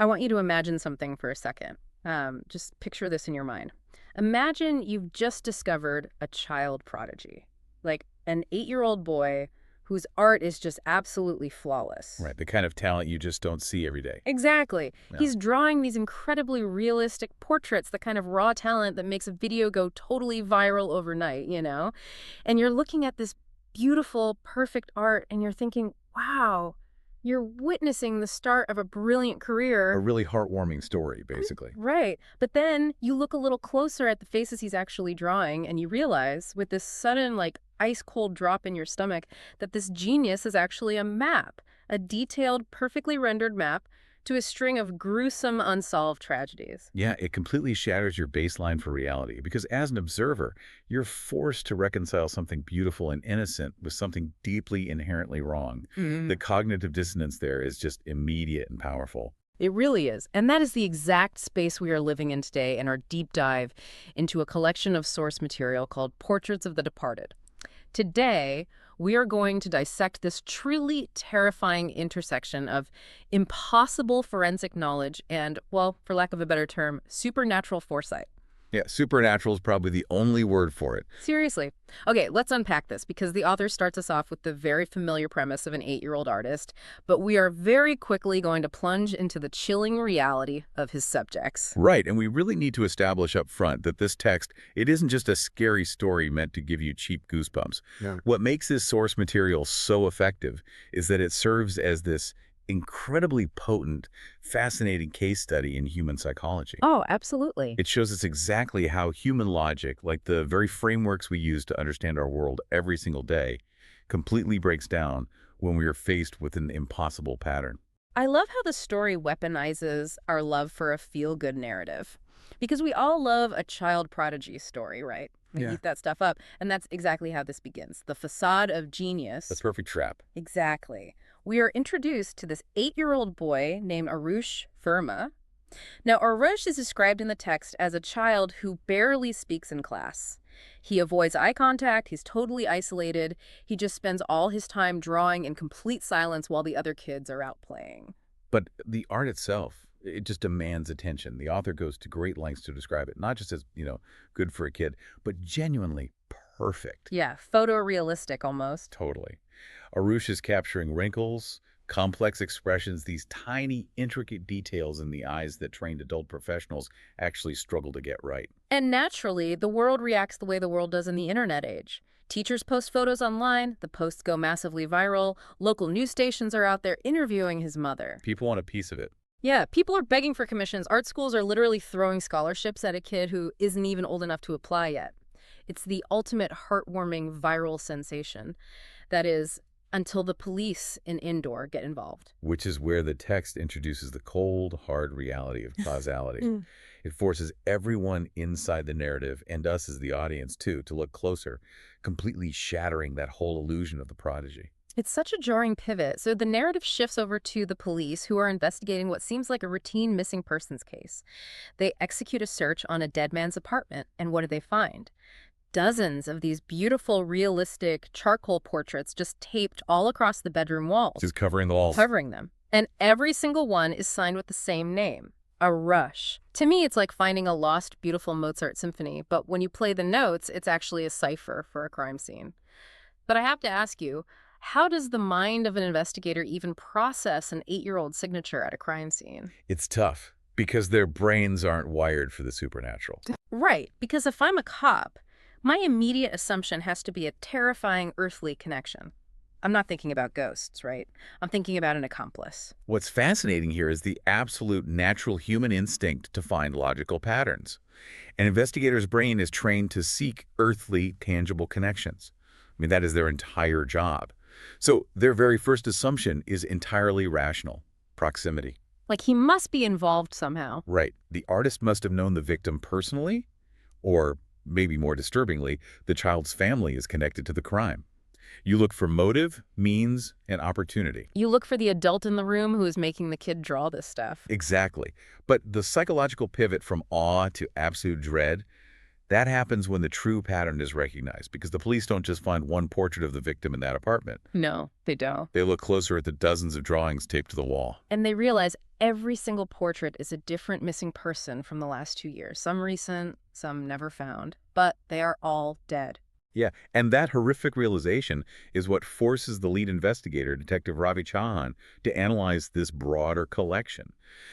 I want you to imagine something for a second. Just picture this in your mind. Imagine you've just discovered a child prodigy, like an 8-year-old boy whose art is just absolutely flawless. Right, the kind of talent you just don't see every day. Exactly. Yeah. He's drawing these incredibly realistic portraits, the kind of raw talent that makes a video go totally viral overnight, you know? And you're looking at this beautiful, perfect art and you're thinking, wow, you're witnessing the start of a brilliant A career. really heartwarming story, basically. Right. But then you look a little closer at the faces he's actually drawing and you realize with this sudden, like, ice cold drop in your stomach that this genius is actually a map, a detailed, perfectly rendered map to a string of gruesome, unsolved tragedies. Yeah, it completely shatters your baseline for reality because as an observer, you're forced to reconcile something beautiful and innocent with something deeply inherently wrong. The cognitive dissonance there is just immediate and powerful. It really is. And that is the exact space we are living in today in our deep dive into a collection of source material called Portraits of the Departed. Today, we are going to dissect this truly terrifying intersection of impossible forensic knowledge and, well, for lack of a better term, supernatural foresight. Yeah, supernatural is probably the only word for it. Seriously. Okay, let's unpack this because the author starts us off with the very familiar premise of an 8-year-old artist, but we are very quickly going to plunge into the chilling reality of his subjects. Right, and we really need to establish up front that this text, it isn't just a scary story meant to give you cheap goosebumps. Yeah. What makes this source material so effective is that it serves as this incredibly potent, fascinating case study in human psychology. Oh, absolutely. It shows us exactly how human logic, like the very frameworks we use to understand our world every single day, completely breaks down when we are faced with an impossible pattern. I love how the story weaponizes our love for a feel-good narrative. Because we all love a child prodigy story, right? We Yeah. eat that stuff up. And that's exactly how this begins. The facade of The genius. perfect trap. Exactly. We are introduced to this 8-year-old boy named Aarush Verma. Now, Aarush is described in the text as a child who barely speaks in class. He avoids eye contact, he's totally isolated, he just spends all his time drawing in complete silence while the other kids are out playing. But the art itself, it just demands attention. The author goes to great lengths to describe it, not just as, good for a kid, but genuinely perfect. Yeah, photorealistic almost. Totally. Arush is capturing wrinkles, complex expressions, these tiny, intricate details in the eyes that trained adult professionals actually struggle to get right. And naturally, the world reacts the way the world does in the internet age. Teachers post photos online, the posts go massively viral, local news stations are out there interviewing his mother. People want a piece of it. Yeah, people are begging for commissions. Art schools are literally throwing scholarships at a kid who isn't even old enough to apply yet. It's the ultimate heartwarming viral sensation. That is, until the police in indoor get involved. Which is where the text introduces the cold, hard reality of causality. It forces everyone inside the narrative, and us as the audience too, to look closer, completely shattering that whole illusion of the prodigy. It's such a jarring pivot. So the narrative shifts over to the police who are investigating what seems like a routine missing persons case. They execute a search on a dead man's apartment, and what do they find? Dozens of these beautiful, realistic charcoal portraits just taped all across the bedroom walls, Just covering the walls. covering them. And every single one is signed with the same name, Aarush. To me, it's like finding a lost, beautiful Mozart symphony, but when you play the notes, it's actually a cipher for a crime scene. But I have to ask you, how does the mind of an investigator even process an 8-year-old signature at a crime scene? It's tough because their brains aren't wired for the supernatural. Right, because if I'm a cop, my immediate assumption has to be a terrifying earthly connection. I'm not thinking about ghosts, right? I'm thinking about an accomplice. What's fascinating here is the absolute natural human instinct to find logical patterns. An investigator's brain is trained to seek earthly, tangible connections. I mean, that is their entire job. So their very first assumption is entirely rational: proximity. Like he must be involved somehow. Right. The artist must have known the victim personally, or maybe more disturbingly, the child's family is connected to the crime. You look for motive, means, and opportunity. You look for the adult in the room who is making the kid draw this stuff. Exactly. But the psychological pivot from awe to absolute dread, that happens when the true pattern is recognized, because the police don't just find one portrait of the victim in that apartment. No, they don't. They look closer at the dozens of drawings taped to the wall. And they realize every single portrait is a different missing person from the last 2 years. Some recent, some never found, but they are all dead. Yeah, and that horrific realization is what forces the lead investigator, Detective Ravi Chauhan, to analyze this broader collection.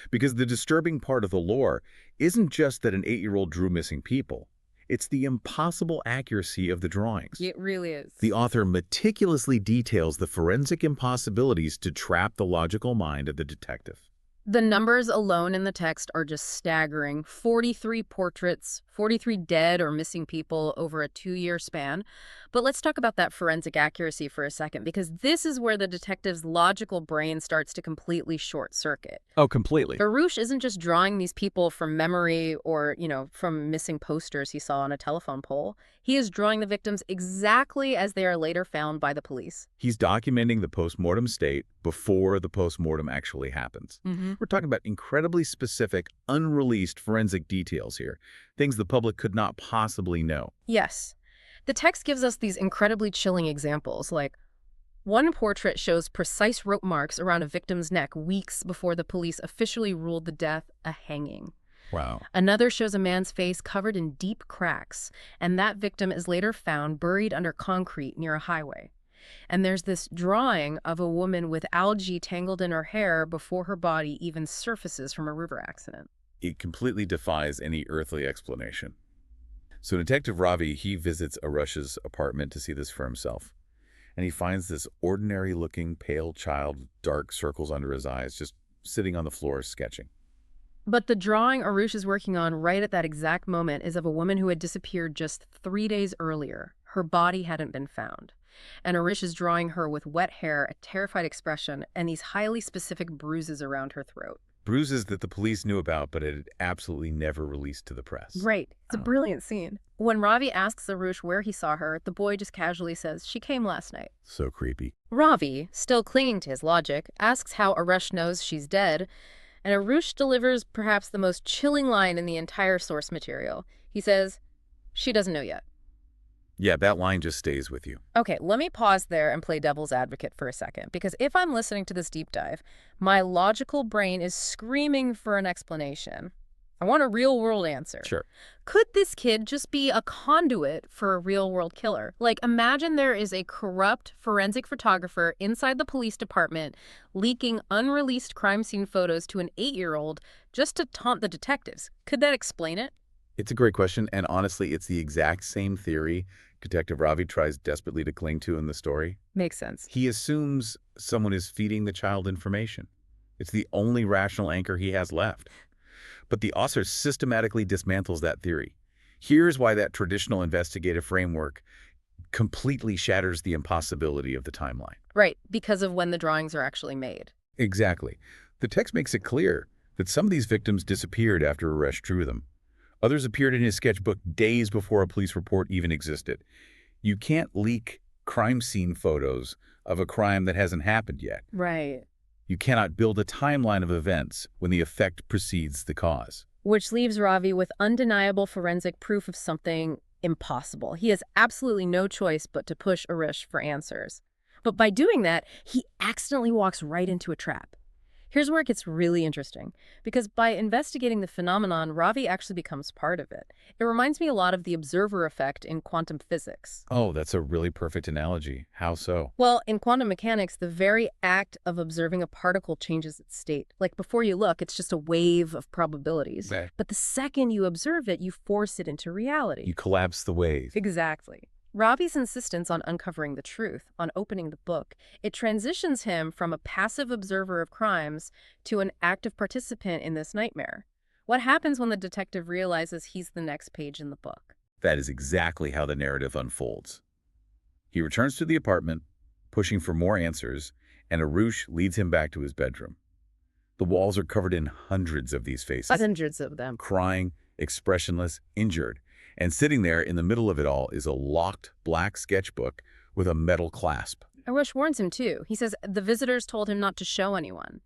Because the disturbing part of the lore isn't just that an 8-year-old drew missing people. It's the impossible accuracy of the drawings. It really is. The author meticulously details the forensic impossibilities to trap the logical mind of the detective. The numbers alone in the text are just staggering. 43 portraits, 43 dead or missing people over a 2-year span. But let's talk about that forensic accuracy for a second, because this is where the detective's logical brain starts to completely short circuit. Oh, completely. Aarush isn't just drawing these people from memory or, from missing posters he saw on a telephone pole. He is drawing the victims exactly as they are later found by the police. He's documenting the postmortem state before the postmortem actually happens. We're talking about incredibly specific, unreleased forensic details here, things the public could not possibly know. Yes. The text gives us these incredibly chilling examples, like one portrait shows precise rope marks around a victim's neck weeks before the police officially ruled the death a hanging. Wow. Another shows a man's face covered in deep cracks, and that victim is later found buried under concrete near a highway. And there's this drawing of a woman with algae tangled in her hair before her body even surfaces from a river accident. It completely defies any earthly explanation. So Detective Ravi, he visits Arush's apartment to see this for himself. And he finds this ordinary-looking pale child with dark circles under his eyes, just sitting on the floor sketching. But the drawing Aarush is working on right at that exact moment is of a woman who had disappeared just 3 days earlier. Her body hadn't been found. And Aarush is drawing her with wet hair, a terrified expression, and these highly specific bruises around her throat. Bruises that the police knew about, but it had absolutely never released to the press. Right. It's a brilliant scene. When Ravi asks Aarush where he saw her, the boy just casually says, "She came last night." So creepy. Ravi, still clinging to his logic, asks how Aarush knows she's dead, and Aarush delivers perhaps the most chilling line in the entire source material. He says, "She doesn't know yet." Yeah, that line just stays with you. Okay, let me pause there and play devil's advocate for a second, because if I'm listening to this deep dive, my logical brain is screaming for an explanation. I want a real-world answer. Sure. Could this kid just be a conduit for a real-world killer? Like, imagine there is a corrupt forensic photographer inside the police department leaking unreleased crime scene photos to an 8-year-old just to taunt the detectives. Could that explain it? It's a great question, and honestly, it's the exact same theory Detective Ravi tries desperately to cling to in the story. Makes sense. He assumes someone is feeding the child information. It's the only rational anchor he has left. But the author systematically dismantles that theory. Here's why that traditional investigative framework completely shatters the impossibility of the timeline. Right, because of when the drawings are actually made. Exactly. The text makes it clear that some of these victims disappeared after Aarush drew them. Others appeared in his sketchbook days before a police report even existed. You can't leak crime scene photos of a crime that hasn't happened yet. Right. You cannot build a timeline of events when the effect precedes the cause. Which leaves Ravi with undeniable forensic proof of something impossible. He has absolutely no choice but to push Aarush for answers. But by doing that, he accidentally walks right into a trap. Here's where it gets really interesting, because by investigating the phenomenon, Ravi actually becomes part of it. It reminds me a lot of the observer effect in quantum physics. Oh, that's a really perfect analogy. How so? Well, in quantum mechanics, the very act of observing a particle changes its state. Like before you look, it's just a wave of probabilities. Right. But the second you observe it, you force it into reality. You collapse the wave. Exactly. Ravi's insistence on uncovering the truth, on opening the book, it transitions him from a passive observer of crimes to an active participant in this nightmare. What happens when the detective realizes he's the next page in the book? That is exactly how the narrative unfolds. He returns to the apartment, pushing for more answers, and Aarush leads him back to his bedroom. The walls are covered in hundreds of these faces. Hundreds of them. Crying, expressionless, injured. And sitting there in the middle of it all is a locked black sketchbook with a metal clasp. Aarush warns him too. He says the visitors told him not to show anyone.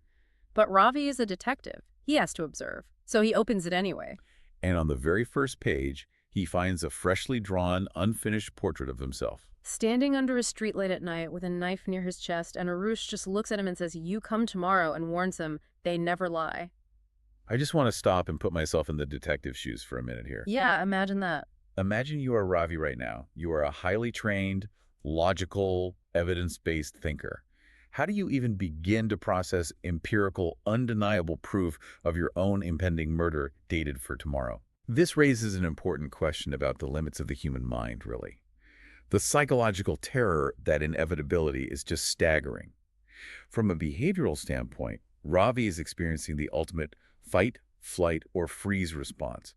But Ravi is a detective. He has to observe. So he opens it anyway. And on the very first page, he finds a freshly drawn, unfinished portrait of himself. Standing under a streetlight at night with a knife near his chest, and Aarush just looks at him and says, "You come tomorrow," and warns him, They never lie. I just want to stop and put myself in the detective's shoes for a minute here. Yeah, imagine that. Imagine you are Ravi right now. You are a highly trained, logical, evidence-based thinker. How do you even begin to process empirical, undeniable proof of your own impending murder dated for tomorrow? This raises an important question about the limits of the human mind, really. The psychological terror, that inevitability, is just staggering. From a behavioral standpoint, Ravi is experiencing the ultimate fight, flight, or freeze response.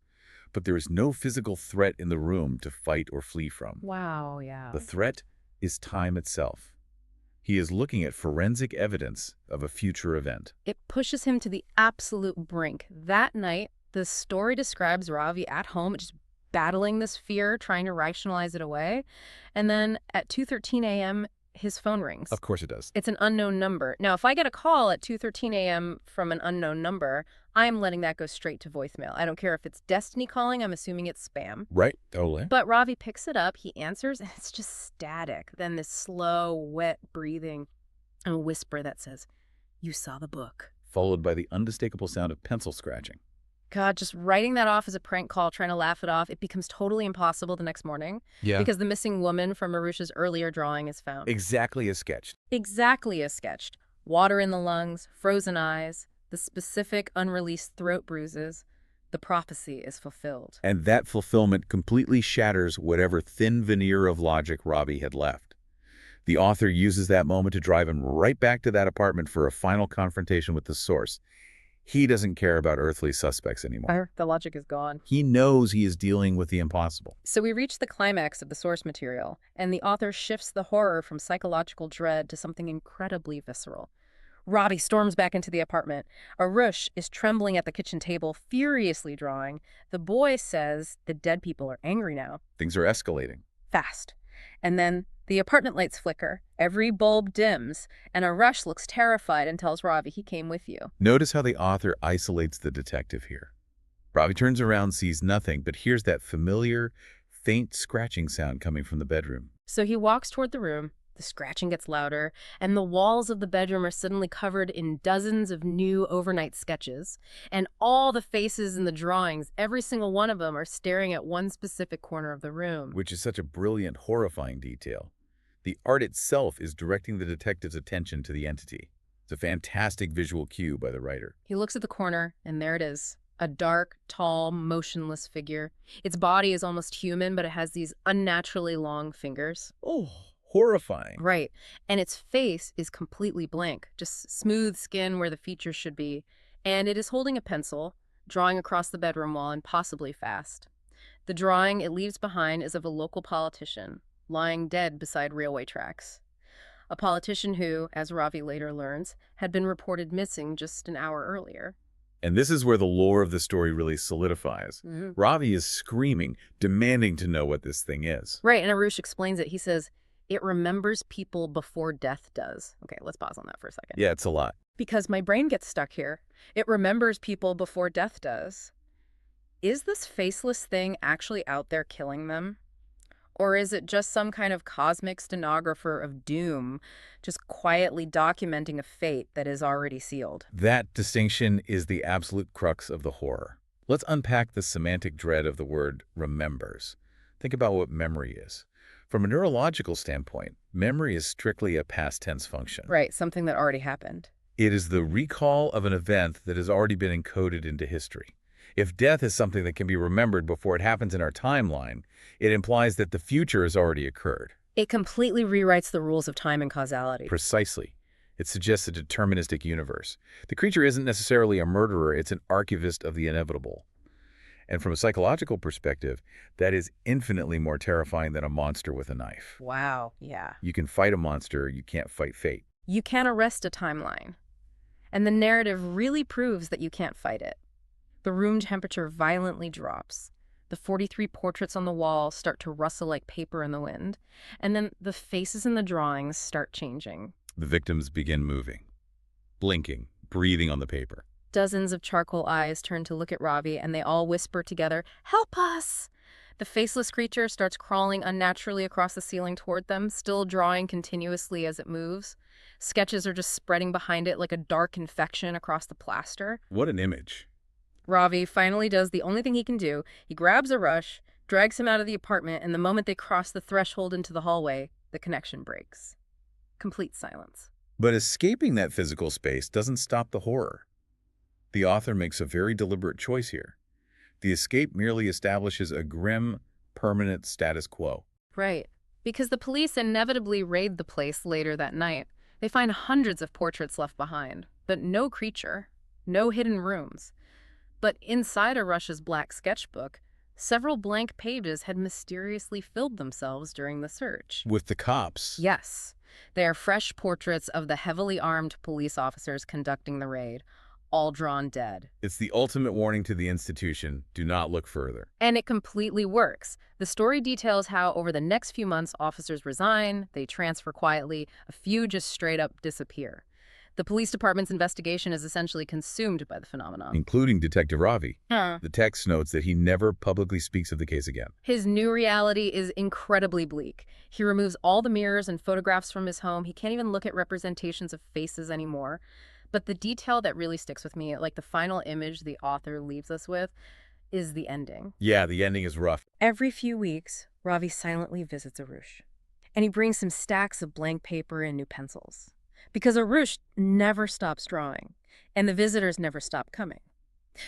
But there is no physical threat in the room to fight or flee from. Wow, yeah. The threat is time itself. He is looking at forensic evidence of a future event. It pushes him to the absolute brink. That night, the story describes Ravi at home, just battling this fear, trying to rationalize it away. And then at 2:13 a.m., his phone rings. Of course it does. It's an unknown number. Now, if I get a call at 2:13 a.m. from an unknown number, I'm letting that go straight to voicemail. I don't care if it's Destiny calling. I'm assuming it's spam. Right, totally. But Ravi picks it up. He answers, and it's just static. Then this slow, wet breathing and a whisper that says, "You saw the book." Followed by the unmistakable sound of pencil scratching. God, just writing that off as a prank call, trying to laugh it off, it becomes totally impossible the next morning. Yeah. Because the missing woman from Arush's earlier drawing is found. Exactly as sketched. Exactly as sketched. Water in the lungs, frozen eyes, the specific unreleased throat bruises. The prophecy is fulfilled. And that fulfillment completely shatters whatever thin veneer of logic Ravi had left. The author uses that moment to drive him right back to that apartment for a final confrontation with the source. He doesn't care about earthly suspects anymore. The logic is gone. He knows he is dealing with the impossible. So we reach the climax of the source material, and the author shifts the horror from psychological dread to something incredibly visceral. Ravi storms back into the apartment. Aarush is trembling at the kitchen table, furiously drawing. The boy says the dead people are angry now. Things are escalating. Fast. And then the apartment lights flicker, every bulb dims, and Aarush looks terrified and tells Ravi he came with you. Notice how the author isolates the detective here. Ravi turns around, sees nothing, but hears that familiar, faint scratching sound coming from the bedroom. So he walks toward the room. The scratching gets louder, and the walls of the bedroom are suddenly covered in dozens of new overnight sketches. And all the faces in the drawings, every single one of them, are staring at one specific corner of the room. Which is such a brilliant, horrifying detail. The art itself is directing the detective's attention to the entity. It's a fantastic visual cue by the writer. He looks at the corner, and there it is. A dark, tall, motionless figure. Its body is almost human, but it has these unnaturally long fingers. Oh, horrifying. Right. And its face is completely blank, just smooth skin where the features should be. And it is holding a pencil, drawing across the bedroom wall impossibly fast. The drawing it leaves behind is of a local politician, lying dead beside railway tracks. A politician who, as Ravi later learns, had been reported missing just an hour earlier. And this is where the lore of the story really solidifies. Ravi is screaming, demanding to know what this thing is. Right, and Aarush explains it. He says, it remembers people before death does. Okay, let's pause on that for a second. Yeah, it's a lot. Because my brain gets stuck here. It remembers people before death does. Is this faceless thing actually out there killing them? Or is it just some kind of cosmic stenographer of doom, just quietly documenting a fate that is already sealed? That distinction is the absolute crux of the horror. Let's unpack the semantic dread of the word remembers. Think about what memory is. From a neurological standpoint, memory is strictly a past tense function. Right, something that already happened. It is the recall of an event that has already been encoded into history. If death is something that can be remembered before it happens in our timeline, it implies that the future has already occurred. It completely rewrites the rules of time and causality. Precisely. It suggests a deterministic universe. The creature isn't necessarily a murderer, it's an archivist of the inevitable. And from a psychological perspective, that is infinitely more terrifying than a monster with a knife. Wow, yeah. You can fight a monster, you can't fight fate. You can't arrest a timeline. And the narrative really proves that you can't fight it. The room temperature violently drops. The 43 portraits on the wall start to rustle like paper in the wind. And then the faces in the drawings start changing. The victims begin moving, blinking, breathing on the paper. Dozens of charcoal eyes turn to look at Ravi, and they all whisper together, "Help us!" The faceless creature starts crawling unnaturally across the ceiling toward them, still drawing continuously as it moves. Sketches are just spreading behind it like a dark infection across the plaster. What an image. Ravi finally does the only thing he can do. He grabs Aarush, drags him out of the apartment, and the moment they cross the threshold into the hallway, the connection breaks. Complete silence. But escaping that physical space doesn't stop the horror. The author makes a very deliberate choice here. The escape merely establishes a grim, permanent status quo. Right. Because the police inevitably raid the place later that night. They find hundreds of portraits left behind, but no creature, no hidden rooms. But inside Arush's black sketchbook, several blank pages had mysteriously filled themselves during the search. With the cops. Yes, they are fresh portraits of the heavily armed police officers conducting the raid, all drawn dead. It's the ultimate warning to the institution. Do not look further. And it completely works. The story details how over the next few months officers resign, they transfer quietly, a few just straight up disappear. The police department's investigation is essentially consumed by the phenomenon. Including Detective Ravi. The text notes that he never publicly speaks of the case again. His new reality is incredibly bleak. He removes all the mirrors and photographs from his home. He can't even look at representations of faces anymore. But the detail that really sticks with me, like the final image the author leaves us with, is the ending. Yeah, the ending is rough. Every few weeks, Ravi silently visits Aarush. And he brings some stacks of blank paper and new pencils. Because Aarush never stops drawing, and the visitors never stop coming.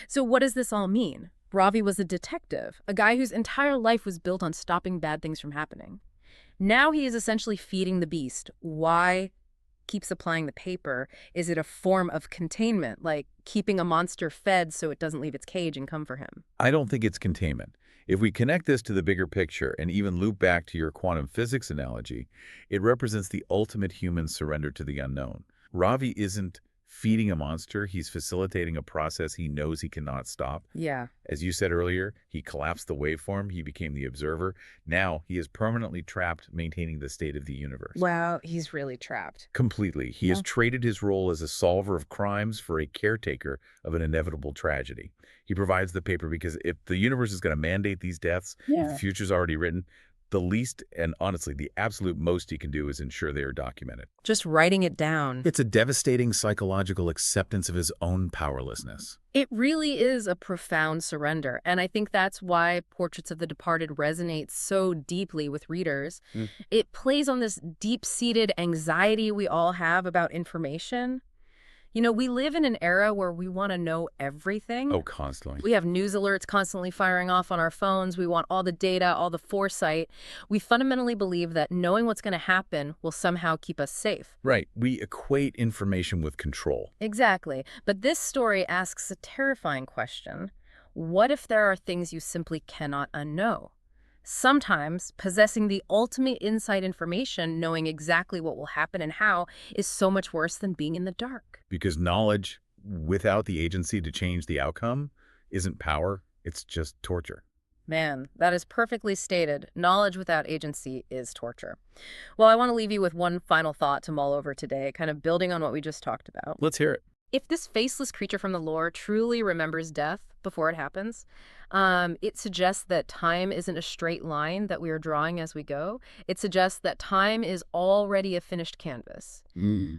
So what does this all mean? Ravi was a detective, a guy whose entire life was built on stopping bad things from happening. Now he is essentially feeding the beast. Why keep supplying the paper? Is it a form of containment, like keeping a monster fed so it doesn't leave its cage and come for him? I don't think it's containment. If we connect this to the bigger picture and even loop back to your quantum physics analogy, it represents the ultimate human surrender to the unknown. Ravi isn't feeding a monster, he's facilitating a process he knows he cannot stop. Yeah. As you said earlier, he collapsed the waveform, he became the observer. Now he is permanently trapped, maintaining the state of the universe. Wow, he's really trapped. Completely. He has traded his role as a solver of crimes for a caretaker of an inevitable tragedy. He provides the paper because if the universe is going to mandate these deaths, if the future's already written, the least and honestly the absolute most he can do is ensure they are documented. Just writing it down. It's a devastating psychological acceptance of his own powerlessness. It really is a profound surrender, and I think that's why Portraits of the Departed resonates so deeply with readers. It plays on this deep-seated anxiety we all have about information. You know, we live in an era where we want to know everything. Oh, constantly. We have news alerts constantly firing off on our phones. We want all the data, all the foresight. We fundamentally believe that knowing what's going to happen will somehow keep us safe. Right. We equate information with control. Exactly. But this story asks a terrifying question. What if there are things you simply cannot unknow? Sometimes possessing the ultimate inside information, knowing exactly what will happen and how, is so much worse than being in the dark. Because knowledge without the agency to change the outcome isn't power, it's just torture. Man, that is perfectly stated. Knowledge without agency is torture. Well, I want to leave you with one final thought to mull over today, kind of building on what we just talked about. Let's hear it. If this faceless creature from the lore truly remembers death before it happens, it suggests that time isn't a straight line that we are drawing as we go. It suggests that time is already a finished canvas.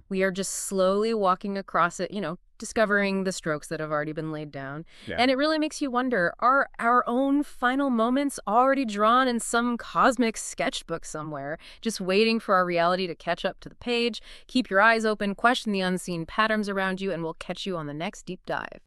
We are just slowly walking across it, discovering the strokes that have already been laid down. Yeah. And it really makes you wonder, are our own final moments already drawn in some cosmic sketchbook somewhere, just waiting for our reality to catch up to the page? Keep your eyes open, question the unseen patterns around you, and we'll catch you on the next deep dive.